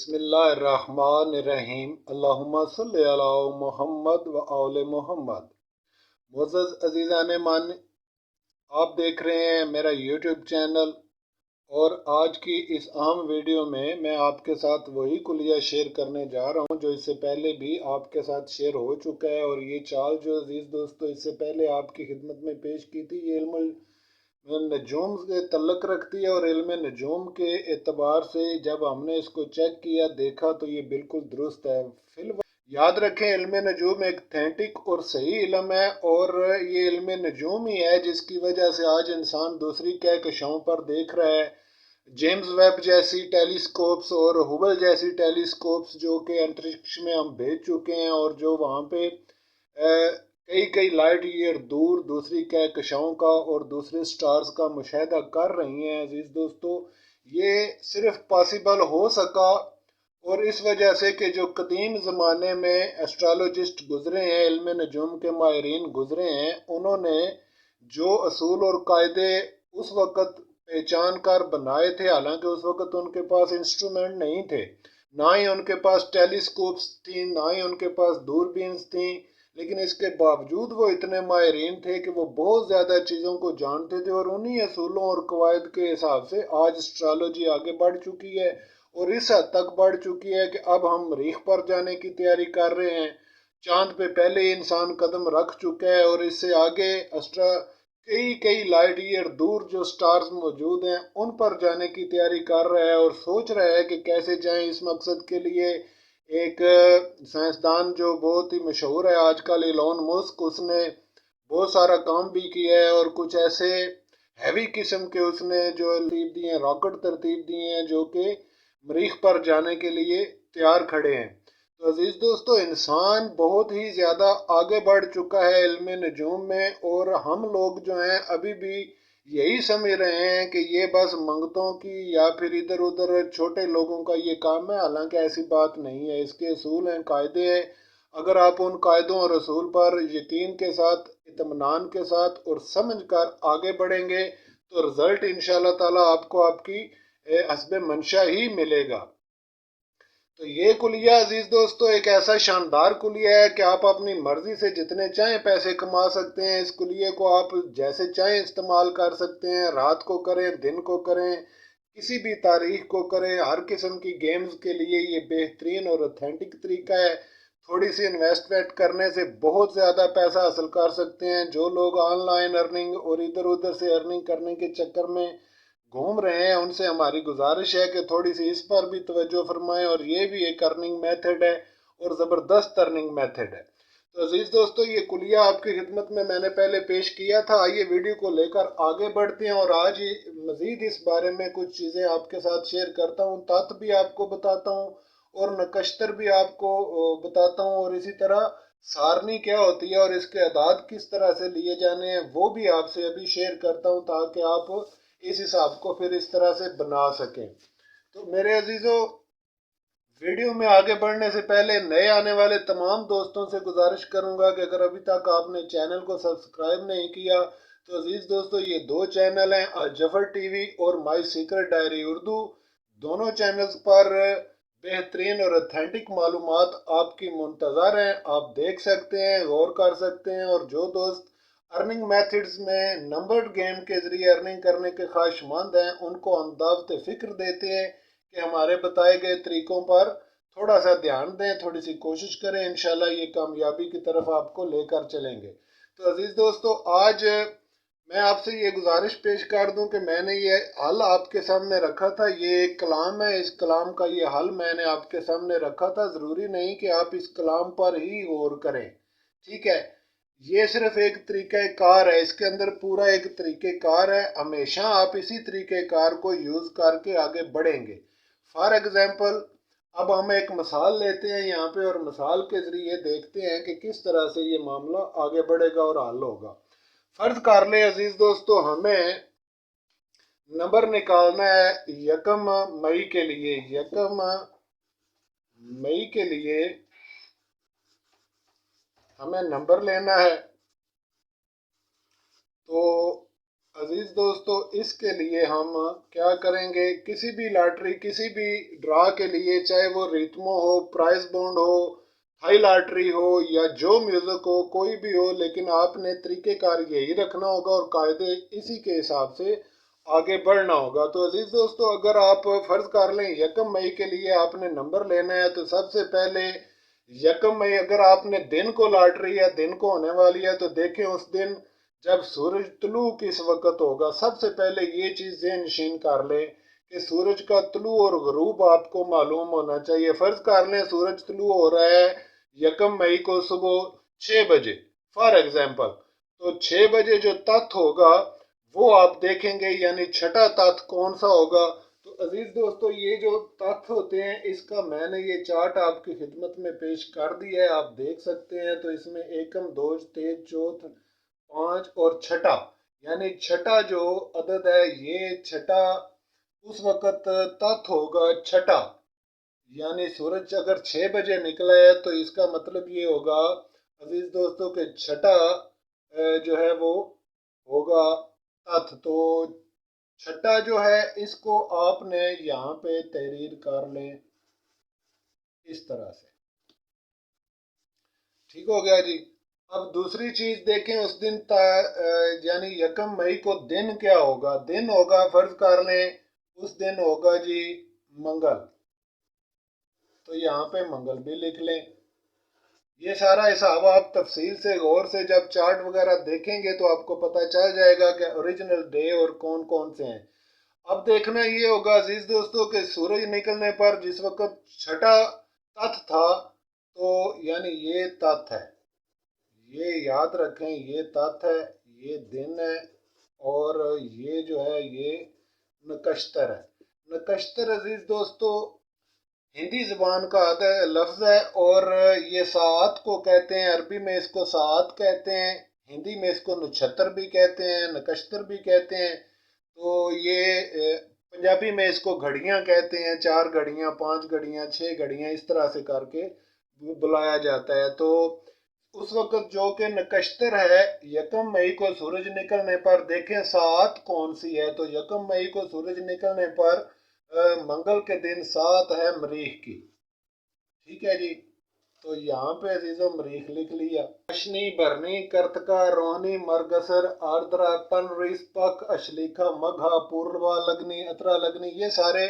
बिस्मिल्लाहिर्रहमानिर्रहीम। अल्लाहुम्मा सल्लि अला मुहम्मद व आले मोहम्मद। मुअज़्ज़ज़ अज़ीज़ान मान, आप देख रहे हैं मेरा यूट्यूब चैनल। और आज की इस अहम वीडियो में मैं आपके साथ वही कुलिया शेयर करने जा रहा हूं जो इससे पहले भी आपके साथ शेयर हो चुका है। और ये चाल जो अजीज़ दोस्तों इससे पहले आपकी खिदमत में पेश की थी, ये इल्मुल नजूम से तल्लक रखती है। और इल्म नजूम के एतबार से जब हमने इसको चेक किया, देखा, तो ये बिल्कुल दुरुस्त है। फिल याद रखें, इल्म नजूम एक ऑथेंटिक और सही इल्म है। और ये इल्म नजूम ही है जिसकी वजह से आज इंसान दूसरी कहकशाओं पर देख रहा है। जेम्स वेब जैसी टेलीस्कोप्स और हुबल जैसी टेलीस्कोप्स जो कि अंतरिक्ष में हम भेज चुके हैं, और जो वहाँ पे कई कई लाइट ईयर दूर दूसरी कहकशाओं का और दूसरे स्टार्स का मुशाहिदा कर रही हैं। अजीज दोस्तों, ये सिर्फ पॉसिबल हो सका और इस वजह से कि जो कदीम ज़माने में एस्ट्रोलॉजिस्ट गुजरे हैं, इल्म नजूम के माहिरीन गुजरे हैं, उन्होंने जो असूल और कायदे उस वक़्त पहचान कर बनाए थे, हालांकि उस वक़्त उनके पास इंस्ट्रूमेंट नहीं थे, ना ही उनके पास टेलीस्कोप्स थी, ना ही उनके पास दूरबीन्स थी, लेकिन इसके बावजूद वो इतने माहिरीन थे कि वो बहुत ज़्यादा चीज़ों को जानते थे। और उन्हीं असूलों और कवायद के हिसाब से आज एस्ट्रोलॉजी आगे बढ़ चुकी है, और इस हद तक बढ़ चुकी है कि अब हम मरीख पर जाने की तैयारी कर रहे हैं। चांद पे पहले ही इंसान कदम रख चुका है, और इससे आगे अस्ट्रा कई कई लाइट ईयर दूर जो स्टार्स मौजूद हैं उन पर जाने की तैयारी कर रहा है, और सोच रहा है कि कैसे जाएं। इस मकसद के लिए एक साइंसदान जो बहुत ही मशहूर है आजकल, एलोन मस्क, उसने बहुत सारा काम भी किया है, और कुछ ऐसे हैवी किस्म के उसने जो तरतीब दी हैं, रॉकेट तरतीब दिए हैं जो कि मरीख पर जाने के लिए तैयार खड़े हैं। तो अजीज दोस्तों, इंसान बहुत ही ज़्यादा आगे बढ़ चुका है इल्म नजूम में, और हम लोग जो हैं अभी भी यही समझ रहे हैं कि ये बस मंगतों की या फिर इधर उधर छोटे लोगों का ये काम है। हालांकि ऐसी बात नहीं है, इसके असूल हैं, कायदे हैं। अगर आप उन कायदों और असूल पर यकीन के साथ, इत्मीनान के साथ और समझ कर आगे बढ़ेंगे, तो रिज़ल्ट इंशाल्लाह ताला आपको आपकी हस्बे मंशा ही मिलेगा। तो ये कुलिया अजीज दोस्तों एक ऐसा शानदार कुलिया है कि आप अपनी मर्जी से जितने चाहें पैसे कमा सकते हैं। इस कुलिये को आप जैसे चाहें इस्तेमाल कर सकते हैं, रात को करें, दिन को करें, किसी भी तारीख को करें। हर किस्म की गेम्स के लिए ये बेहतरीन और ऑथेंटिक तरीका है। थोड़ी सी इन्वेस्टमेंट करने से बहुत ज़्यादा पैसा हासिल कर सकते हैं। जो लोग ऑनलाइन अर्निंग और इधर उधर से अर्निंग करने के चक्कर में घूम रहे हैं, उनसे हमारी गुजारिश है कि थोड़ी सी इस पर भी तवज्जो फरमाएं। और ये भी एक अर्निंग मेथड है, और ज़बरदस्त अर्निंग मेथड है। तो अजीज़ दोस्तों, ये कुलिया आपकी खिदमत में मैंने पहले पेश किया था। आइए वीडियो को लेकर आगे बढ़ते हैं, और आज ही मज़ीद इस बारे में कुछ चीज़ें आपके साथ शेयर करता हूँ, तथ्य भी आपको बताता हूँ और नकश्तर भी आपको बताता हूँ, और इसी तरह सारनी क्या होती है और इसके अदाद किस तरह से लिए जाने हैं वो भी आपसे अभी शेयर करता हूँ, ताकि आप इस हिसाब को फिर इस तरह से बना सकें। तो मेरे अजीजों, वीडियो में आगे बढ़ने से पहले नए आने वाले तमाम दोस्तों से गुजारिश करूंगा कि अगर अभी तक आपने चैनल को सब्सक्राइब नहीं किया, तो अजीज दोस्तों ये दो चैनल हैं, जफर टीवी और माई सीक्रेट डायरी उर्दू। दोनों चैनल्स पर बेहतरीन और ऑथेंटिक मालूमात आपकी मुंतज़र हैं, आप देख सकते हैं, गौर कर सकते हैं। और जो दोस्त अर्निंग मेथड्स में नंबर्ड गेम के ज़रिए अर्निंग करने के ख्वाहिशमंद हैं, उनको हम दावत फ़िक्र देते हैं कि हमारे बताए गए तरीकों पर थोड़ा सा ध्यान दें, थोड़ी सी कोशिश करें, इंशाल्लाह ये कामयाबी की तरफ आपको लेकर चलेंगे। तो अजीज़ दोस्तों, आज मैं आपसे ये गुजारिश पेश कर दूं कि मैंने ये हल आपके सामने रखा था। ये एक कलाम है, इस कलाम का ये हल मैंने आपके सामने रखा था। ज़रूरी नहीं कि आप इस कलाम पर ही गौर करें, ठीक है। ये सिर्फ एक तरीक़ेकार है, इसके अंदर पूरा एक तरीक़ेकार है। हमेशा आप इसी तरीक़ेकार को यूज़ करके आगे बढ़ेंगे। फॉर एग्ज़ाम्पल, अब हम एक मिसाल लेते हैं यहाँ पे, और मिसाल के ज़रिए देखते हैं कि किस तरह से ये मामला आगे बढ़ेगा और हल होगा। फर्ज कर ले अजीज दोस्तों, हमें नंबर निकालना है यकम मई के लिए। यकम मई के लिए हमें नंबर लेना है। तो अजीज दोस्तों, इसके लिए हम क्या करेंगे, किसी भी लॉटरी, किसी भी ड्रा के लिए, चाहे वो रितमो हो, प्राइस बॉन्ड हो, हाई लॉटरी हो या जो म्यूजिक हो, कोई भी हो, लेकिन आपने तरीकेकार यही रखना होगा और कायदे इसी के हिसाब से आगे बढ़ना होगा। तो अजीज दोस्तों, अगर आप फर्ज कर लें 1 मई के लिए आपने नंबर लेना है, तो सबसे पहले 1 मई अगर आपने दिन को लॉटरी या दिन को होने वाली है, तो देखें उस दिन जब सूरज तुलू किस वक्त होगा। सबसे पहले ये चीज़ नशीन कर ले कि सूरज का तुलू और गरूब आपको मालूम होना चाहिए। फर्ज कर लें सूरज तुलू हो रहा है 1 मई को सुबह 6 बजे, फॉर एग्जाम्पल, तो 6 बजे जो तत्व होगा वो आप देखेंगे, यानी छठा तत्व कौन सा होगा। तो अजीज दोस्तों, ये जो तत्व होते हैं इसका मैंने ये चार्ट आपकी खिदमत में पेश कर दिया है, आप देख सकते हैं। तो इसमें एकम, दोज, तेज, चौथ, 5 और छठा, यानी छठा जो अदद है, ये छठा उस वक्त तत्व होगा छठा। यानी सूरज अगर 6 बजे निकला है तो इसका मतलब ये होगा अजीज दोस्तों के छठा जो है वो होगा तत्व। तो छठा जो है इसको आपने यहाँ पे तहरीर कर लें इस तरह से। ठीक हो गया जी। अब दूसरी चीज देखें, उस दिन यानी 1 मई को दिन क्या होगा। दिन होगा, फर्ज कर लें उस दिन होगा जी मंगल। तो यहाँ पे मंगल भी लिख लें। ये सारा हिसाब आप तफसील से गौर से जब चार्ट वगैरह देखेंगे तो आपको पता चल जाएगा कि ओरिजिनल डे और कौन कौन से हैं। अब देखना ये होगा अजीज दोस्तों कि सूरज निकलने पर जिस वक्त छठा तत् था, तो यानी ये तत् है, ये याद रखें, ये तत् है, ये दिन है, और ये जो है ये नकश्तर है। नकश्तर अजीज दोस्तों हिंदी ज़ुबान का आधा लफ्ज़ है, और ये सात को कहते हैं, अरबी में इसको सात कहते हैं, हिंदी में इसको नक्षत्र भी कहते हैं, नकश्तर भी कहते हैं। तो ये पंजाबी में इसको घड़ियां कहते हैं, 4 घड़ियां, 5 घड़ियां, 6 घड़ियां, इस तरह से करके बुलाया जाता है। तो उस वक्त जो कि नकश्तर है, 1 मई को सूरज निकलने पर देखें सात कौन सी है। तो 1 मई को सूरज निकलने पर मंगल के दिन सात है मरीख की। ठीक है जी। तो यहाँ पे अजीजों मरीख लिख लिया। अशनी, भरनी, कर्तका, रोहनी, मरगसर, आर्द्रा, पनरिस, पख, अशलीखा, मघा, पूर्वा, लगनी, अतरा लगनी, ये सारे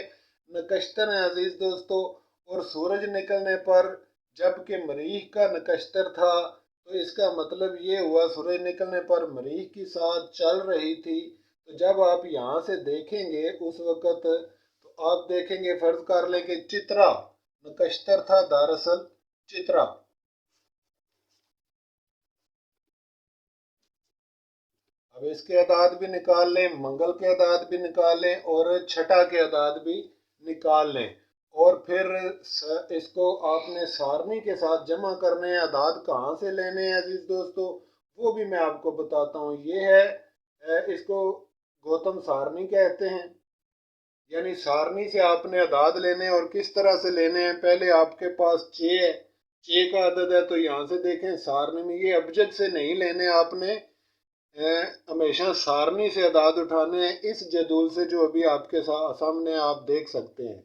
नकश्तर हैं अजीज दोस्तों। और सूरज निकलने पर जबकि मरीख का नकश्तर था, तो इसका मतलब ये हुआ सूरज निकलने पर मरीख की साथ चल रही थी। तो जब आप यहाँ से देखेंगे उस वक़्त, तो आप देखेंगे, फर्ज कर लें कि चित्रा नकश्तर था, दरअसल चित्रा। अब इसके अदाद भी निकाल लें, मंगल के अदाद भी निकाल लें और छठा के अदाद भी निकाल लें, और फिर इसको आपने सारणी के साथ जमा करने हैं। अदाद कहाँ से लेने हैं अजीज दोस्तों, वो भी मैं आपको बताता हूँ। ये है इसको गौतम सारणी कहते हैं, यानी सारणी से आपने अदाद लेने हैं। और किस तरह से लेने हैं, पहले आपके पास 6 है, 6 का अदद है, तो यहाँ से देखें सारणी में ये अबजद से नहीं लेने, आपने हमेशा सारणी से अदाद उठाने हैं, इस जदूल से जो अभी आपके सामने आप देख सकते हैं।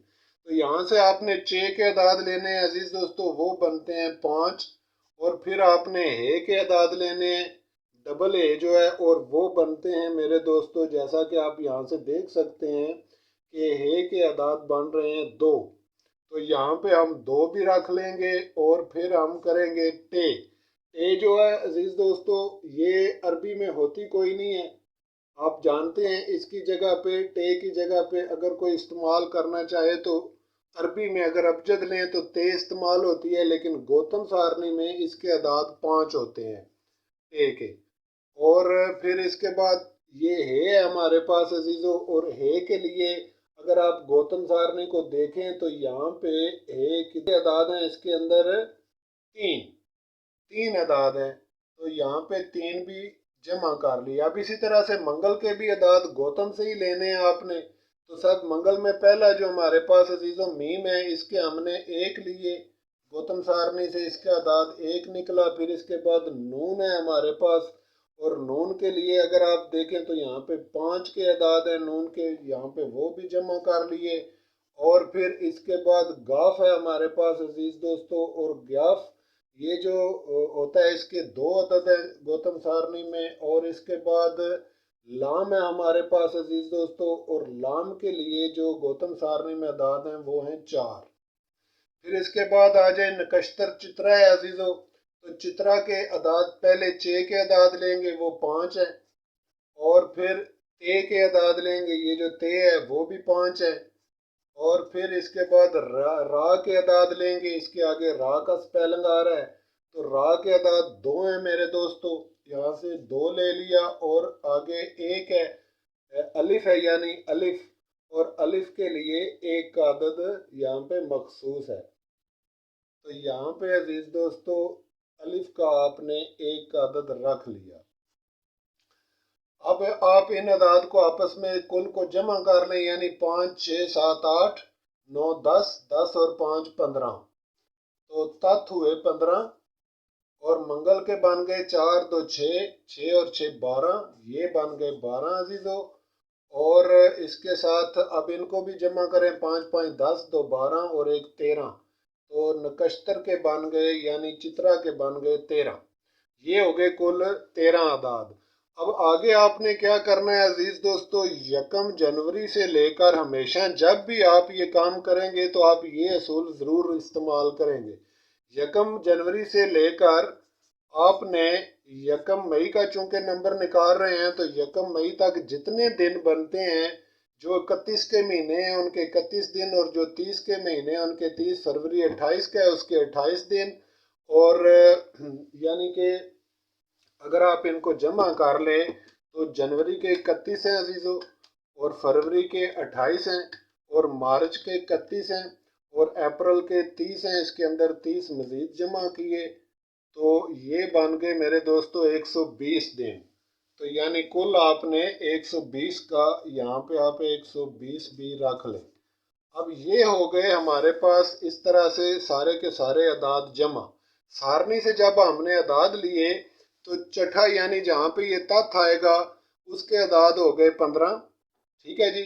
तो यहाँ से आपने 6 के अदाद लेने हैं अजीज दोस्तों, वो बनते हैं 5। और फिर आपने हे के अदाद लेने हैं, डबल ए जो है, और वो बनते हैं मेरे दोस्तों, जैसा कि आप यहाँ से देख सकते हैं कि हे के अदाद बन रहे हैं 2। तो यहाँ पे हम 2 भी रख लेंगे, और फिर हम करेंगे टे। टे जो है अजीज दोस्तों, ये अरबी में होती कोई नहीं है, आप जानते हैं। इसकी जगह पे, टे की जगह पे अगर कोई इस्तेमाल करना चाहे तो अरबी में अगर अबजद लें तो ते इस्तेमाल होती है, लेकिन गौतम सारणी में इसके अदाद 5 होते हैं टे के। और फिर इसके बाद ये है हमारे पास अजीजों, और हे के लिए अगर आप गौतम सारणी को देखें तो यहाँ पे हे कितने अदाद हैं, इसके अंदर 3, 3 अदाद हैं। तो यहाँ पे 3 भी जमा कर लिया। अब इसी तरह से मंगल के भी अदाद गौतम से ही लेने हैं आपने। तो सब मंगल में पहला जो हमारे पास अजीजों मीम है, इसके हमने 1 लिए गौतम सारणी से, इसका अदाद 1 निकला। फिर इसके बाद नून है हमारे पास, और नून के लिए अगर आप देखें तो यहाँ पे 5 के अदाद है नून के, यहाँ पे वो भी जमा कर लिए। और फिर इसके बाद गाफ है हमारे पास अजीज दोस्तों, और ग्याफ ये जो होता है इसके दो अदद है गौतम सारणी में। और इसके बाद लाम है हमारे पास अजीज दोस्तों, और लाम के लिए जो गौतम सारणी में अदाद हैं वो हैं 4। फिर इसके बाद आ जाए नकश्तर चित्रा है अजीजों, तो चित्रा के अदाद पहले चे के अदाद लेंगे वो 5 है, और फिर ते के अदाद लेंगे, ये जो ते है वो भी 5 है। और फिर इसके बाद रा के अदाद लेंगे, इसके आगे रा का स्पेलिंग आ रहा है, तो रा के अदाद 2 हैं मेरे दोस्तों, यहाँ से 2 ले लिया। और आगे एक है अलिफ है यानी अलिफ, और अलिफ के लिए एक का अदद यहाँ पे मखसूस है। तो यहाँ पे अजीज दोस्तों अलिफ का आपने एक का अदद रख लिया। अब आप इन अदाद को आपस में कुल को जमा कर लें, यानी 5 6 7 8 9 10, 10 और 5 15, तो तत् हुए 15। और मंगल के बन गए 4 2 6, 6 और 6 12, ये बन गए 12 अजीजों। और इसके साथ अब इनको भी जमा करें, 5 5 10, 2 12 और एक 13, तो नकश्तर के बन गए यानी चित्रा के बन गए 13। ये हो गए कुल 13 आदाद। अब आगे आपने क्या करना है अजीज दोस्तों, यकम जनवरी से लेकर हमेशा जब भी आप ये काम करेंगे तो आप ये असूल ज़रूर इस्तेमाल करेंगे। यकम जनवरी से लेकर आपने यकम मई का चूंकि नंबर निकाल रहे हैं, तो यकम मई तक जितने दिन बनते हैं, जो 31 के महीने हैं उनके 31 दिन, और जो 30 के महीने हैं उनके 30, फरवरी 28 का है उसके 28 दिन। और यानी कि अगर आप इनको जमा कर ले तो जनवरी के 31 हैं अजीज़ों, और फरवरी के 28 हैं, और मार्च के 31 हैं, और अप्रैल के 30 हैं, इसके अंदर 30 मज़ीद जमा किए, तो ये बन गए मेरे दोस्तों 120 दिन। तो यानी कुल आपने 120 का यहाँ पे आप 120 भी रख लें। अब ये हो गए हमारे पास इस तरह से सारे के सारे अदाद जमा। सारणी से जब हमने अदाद लिए तो चठा यानी जहाँ पे ये तथ आएगा उसके अदाद हो गए 15। ठीक है जी।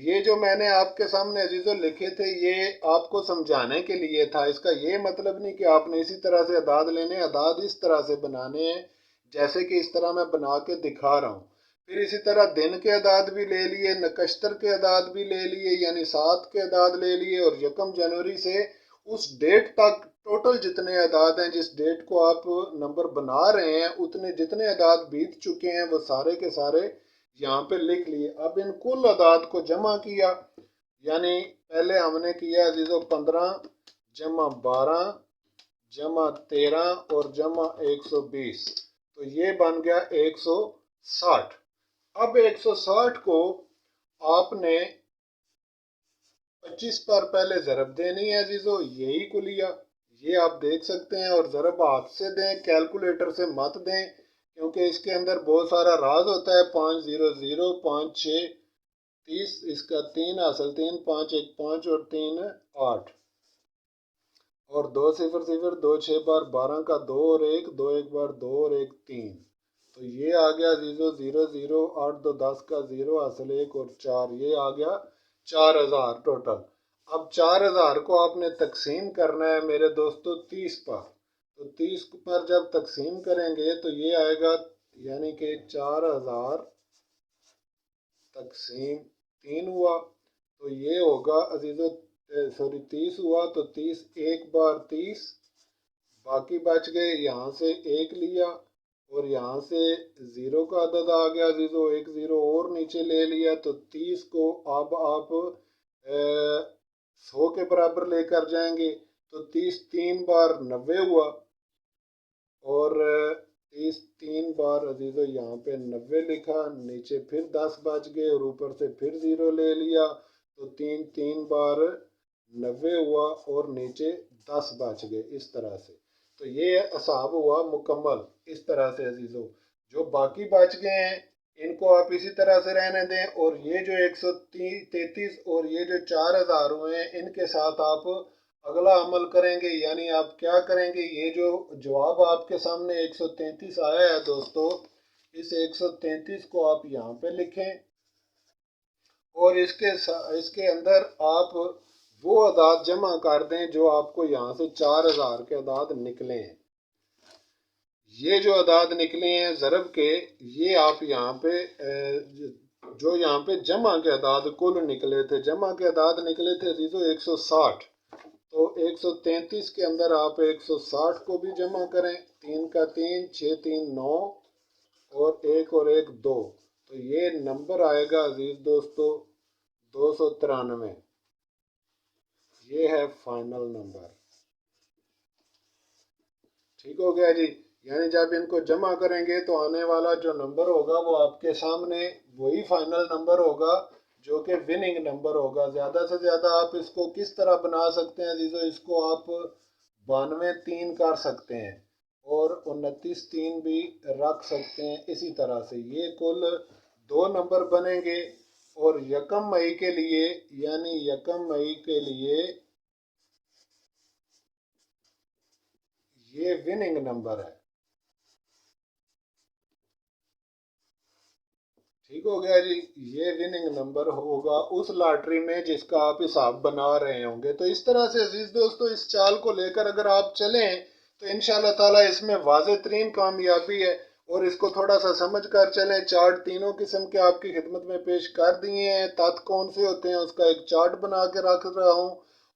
ये जो मैंने आपके सामने अजीजों लिखे थे ये आपको समझाने के लिए था, इसका ये मतलब नहीं कि आपने इसी तरह से अदाद लेने, अदाद इस तरह से बनाने हैं जैसे कि इस तरह मैं बना के दिखा रहा हूँ। फिर इसी तरह दिन के अदाद भी ले लिए, नकश्तर के अदाद भी ले लिए यानी 7 के अदाद ले लिए, और यकम जनवरी से उस डेट तक टोटल जितने अदाद हैं, जिस डेट को आप नंबर बना रहे हैं उतने जितने अदाद बीत चुके हैं वो सारे के सारे यहाँ पे लिख लिए। अब इन कुल अदाद को जमा किया, यानी पहले हमने किया अजीजों 15 जमा 12 जमा 13 और जमा 120, तो ये बन गया 160। अब 160 को आपने 25 पर पहले ज़रब देनी है अजीजों, यही कुलिया ये आप देख सकते हैं। और ज़रब हाथ से दें, कैलकुलेटर से मत दें, क्योंकि इसके अंदर बहुत सारा राज होता है। 5 0 0 5 6 30, इसका 3 हासिल 3 5 1 5 और 3 8, और 2 0 0 2 6 बार 12 का 2 और 1 2 1 बार 2 और 1 3, तो ये आ गया जीरो 0 0 8 2 10 का 0 हासिल 1 और 4, ये आ गया 4000 टोटल। अब 4000 को आपने तकसीम करना है मेरे दोस्तों 30 पर, तो 30 पर जब तकसीम करेंगे तो ये आएगा यानी कि 4000 तकसीम 3 हुआ, तो ये होगा अजीजों सॉरी 30 हुआ, तो 30 एक बार 30, बाकी बच गए, यहाँ से एक लिया और यहाँ से 0 का अदद आ गया अजीजों, एक 0 और नीचे ले लिया, तो 30 को अब आप 100 के बराबर लेकर जाएंगे, तो 30 3 बार 90 हुआ, और 30 3 बार अजीजों यहाँ पे 90 लिखा, नीचे फिर 10 बच गए और ऊपर से फिर 0 ले लिया, तो 3 3 बार 90 हुआ और नीचे 10 बच गए इस तरह से। तो ये हिसाब हुआ मुकम्मल इस तरह से अजीजों। जो बाकी बच गए हैं इनको आप इसी तरह से रहने दें, और ये जो 133 और ये जो 4000 हुए हैं इनके साथ आप अगला अमल करेंगे। यानी आप क्या करेंगे, ये जो जवाब आपके सामने 133 आया है दोस्तों, इस 133 को आप यहाँ पे लिखें और इसके अंदर आप वो अदाद जमा कर दें जो आपको यहाँ से 4000 के अदाद निकले हैं। ये जो अदाद निकले हैं ज़रब के, ये आप यहाँ पे जो यहाँ पे जमा के अदाद कुल निकले थे, जमा के अदाद निकले थे अजीज़ो 160। तो 133 के अंदर आप 160 को भी जमा करें, 3 का 3, 6 3 9 और एक 2, तो ये नंबर आएगा अजीज दोस्तों 293। ये है फाइनल नंबर। ठीक हो गया जी। यानी जब इनको जमा करेंगे तो आने वाला जो नंबर होगा वो आपके सामने वही फाइनल नंबर होगा जो कि विनिंग नंबर होगा। ज़्यादा से ज़्यादा आप इसको किस तरह बना सकते हैं अजीज़ो, इसको आप 92 3 कर सकते हैं और 29 3 भी रख सकते हैं। इसी तरह से ये कुल 2 नंबर बनेंगे और यकम मई के लिए, यानी यकम मई के लिए ये विनिंग नंबर है। ठीक हो गया जी। ये विनिंग नंबर होगा उस लॉटरी में जिसका आप हिसाब बना रहे होंगे। तो इस तरह से अजीज दोस्तों इस चाल को लेकर अगर आप चलें तो इंशाल्लाह ताला इसमें वाज़े तरीन कामयाबी है। और इसको थोड़ा सा समझ कर चलें। चार्ट तीनों किस्म के आपकी खिदमत में पेश कर दिए हैं। तत् कौन से होते हैं उसका एक चार्ट बना के रख रहा हूँ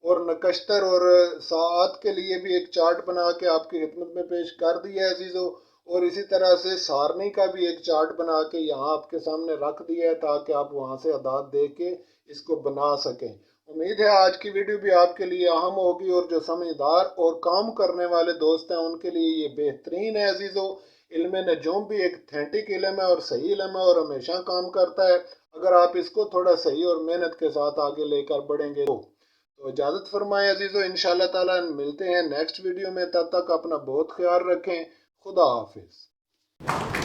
और नकश्तर और सात के लिए भी एक चार्ट बना के आपकी खिदमत में पेश कर दिया है अजीज़ों। और इसी तरह से सारनी का भी एक चार्ट बना के यहाँ आपके सामने रख दिया है ताकि आप वहाँ से अदाद दे के इसको बना सकें। उम्मीद है आज की वीडियो भी आपके लिए अहम होगी और जो समझदार और काम करने वाले दोस्त हैं उनके लिए ये बेहतरीन है अजीज़ों। इल्म नजूम भी एक ऑथेंटिक इल्म है और सही इल्म है और हमेशा काम करता है अगर आप इसको थोड़ा सही और मेहनत के साथ आगे लेकर बढ़ेंगे तो इजाज़त फरमाएं अजीज़ों। इंशाल्लाह ताला मिलते हैं नेक्स्ट वीडियो में। तब तक अपना बहुत ख्याल रखें। खुदा हाफिज।